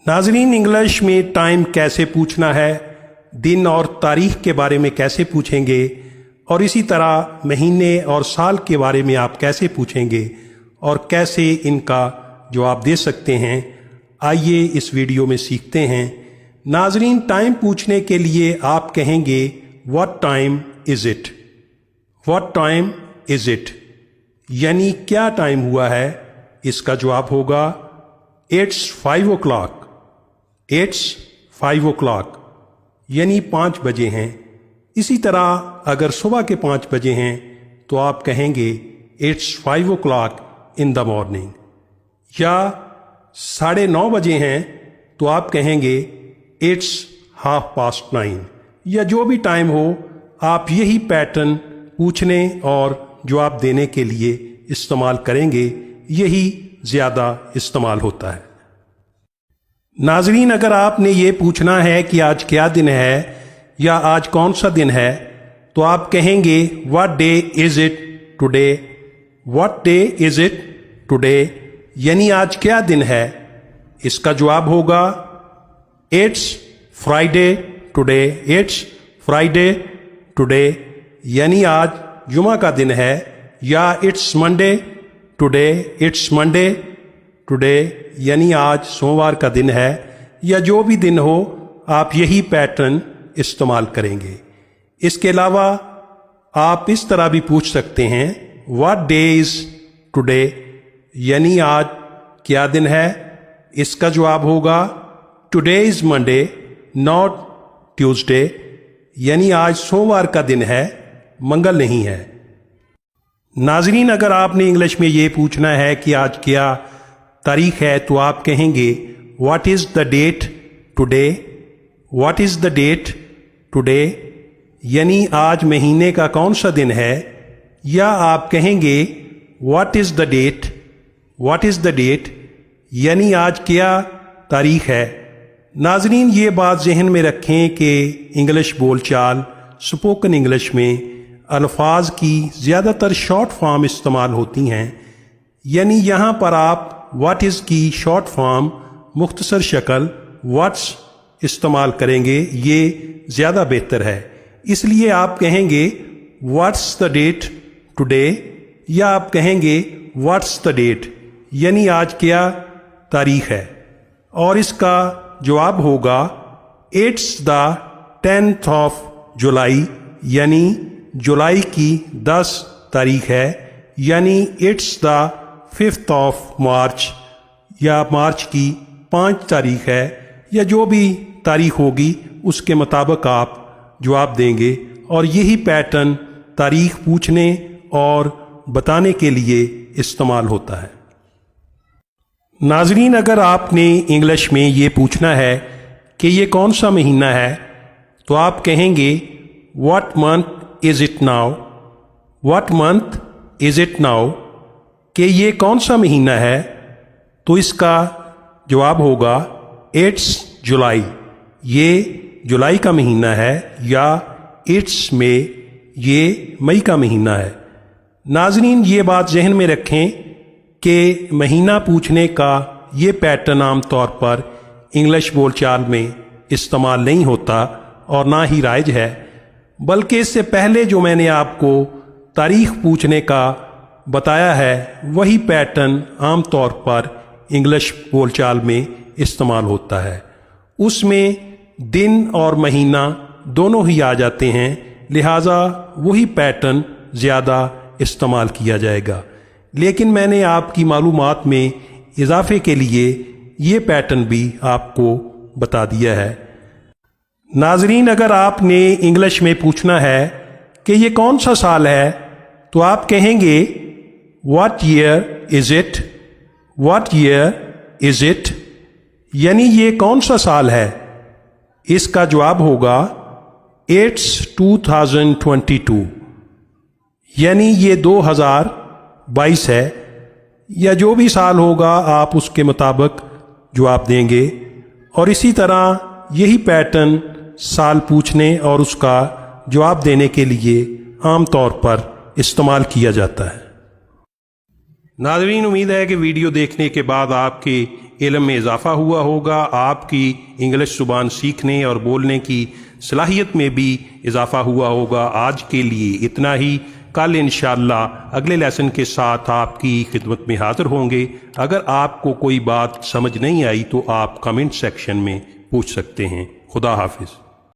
नाजरीन, इंग्लिश में टाइम कैसे पूछना है, दिन और तारीख के बारे में कैसे पूछेंगे और इसी तरह महीने और साल के बारे में आप कैसे पूछेंगे और कैसे इनका जवाब दे सकते हैं, आइए इस वीडियो में सीखते हैं। नाजरीन, टाइम पूछने के लिए आप कहेंगे what time is it. What time is it यानी क्या टाइम हुआ है। इसका जवाब होगा इट्स 5 o'clock। इट्स 5 o'clock यानी 5 बजे हैं। इसी तरह अगर सुबह के 5 बजे हैं तो आप कहेंगे it's 5 o'clock in the morning. या 9:30 बजे हैं तो आप कहेंगे इट्स 9:30। या जो भी टाइम हो, आप यही पैटर्न पूछने और जवाब देने के लिए इस्तेमाल करेंगे। यही ज़्यादा इस्तेमाल होता है। नाजरीन, अगर आपने ये पूछना है कि आज क्या दिन है या आज कौन सा दिन है, तो आप कहेंगे what day is it today. What day is it today यानी आज क्या दिन है। इसका जवाब होगा it's Friday today. It's Friday today यानी आज जुमा का दिन है। या it's Monday today. It's Monday today यानी आज सोमवार का दिन है। या जो भी दिन हो, आप यही पैटर्न इस्तेमाल करेंगे। इसके अलावा आप इस तरह भी पूछ सकते हैं व्हाट डे इज़ टुडे यानी आज क्या दिन है। इसका जवाब होगा today is Monday not Tuesday यानी आज सोमवार का दिन है, मंगल नहीं है। नाजरीन, अगर आपने इंग्लिश में ये पूछना है कि आज क्या तारीख है, तो आप कहेंगे what is the date today. What is the date today यानी आज महीने का कौन सा दिन है। या आप कहेंगे what is the date. What is the date यानी आज क्या तारीख है। नाजरीन, ये बात जहन में रखें कि इंग्लिश बोलचाल स्पोकन इंग्लिश में अल्फाज की ज़्यादातर शॉर्ट फॉर्म इस्तेमाल होती हैं। यानी यहाँ पर आप व्हाट इज़ की शॉर्ट फॉर्म मुख्तसर शक्ल व्हाट्स इस्तेमाल करेंगे, ये ज़्यादा बेहतर है। इसलिए आप कहेंगे व्हाट्स द डेट टुडे या आप कहेंगे व्हाट्स द डेट यानी आज क्या तारीख है। और इसका जवाब होगा इट्स द 10th of जुलाई यानी जुलाई की 10 तारीख है। यानी इट्स द 5th of मार्च या मार्च की 5 तारीख है। या जो भी तारीख होगी उसके मुताबिक आप जवाब देंगे। और यही पैटर्न तारीख पूछने और बताने के लिए इस्तेमाल होता है। नाजरीन, अगर आपने इंग्लिश में ये पूछना है कि ये कौन सा महीना है, तो आप कहेंगे what month is it now. What month is it now कि ये कौन सा महीना है, तो इसका जवाब होगा इट्स जुलाई। ये जुलाई का महीना है। या इट्स में ये मई का महीना है। नाजरीन, ये बात जहन में रखें कि महीना पूछने का ये पैटर्न आम तौर पर इंग्लिश बोलचाल में इस्तेमाल नहीं होता और ना ही राइज है। बल्कि इससे पहले जो मैंने आपको तारीख पूछने का बताया है, वही पैटर्न आम तौर पर इंग्लिश बोलचाल में इस्तेमाल होता है। उसमें दिन और महीना दोनों ही आ जाते हैं, लिहाजा वही पैटर्न ज़्यादा इस्तेमाल किया जाएगा। लेकिन मैंने आपकी मालूमात में इजाफे के लिए ये पैटर्न भी आपको बता दिया है। नाजरीन, अगर आपने इंग्लिश में पूछना है कि ये कौन सा साल है, तो आप कहेंगे what year is it. What year is it यानी ये कौन सा साल है। इसका जवाब होगा इट्स 2022 यानी ये 2022 है। या जो भी साल होगा आप उसके मुताबिक जवाब देंगे। और इसी तरह यही पैटर्न साल पूछने और उसका जवाब देने के लिए आम तौर पर इस्तेमाल किया जाता है। नाज़रीन, उम्मीद है कि वीडियो देखने के बाद आपके علم میں اضافہ ہوا ہوگا، آپ کی انگلش زبان سیکھنے اور بولنے کی صلاحیت میں بھی اضافہ ہوا ہوگا۔ آج کے لیے اتنا ہی، کل انشاءاللہ اگلے لیسن کے ساتھ آپ کی خدمت میں حاضر ہوں گے۔ اگر آپ کو کوئی بات سمجھ نہیں آئی تو آپ کمنٹ سیکشن میں پوچھ سکتے ہیں۔ خدا حافظ۔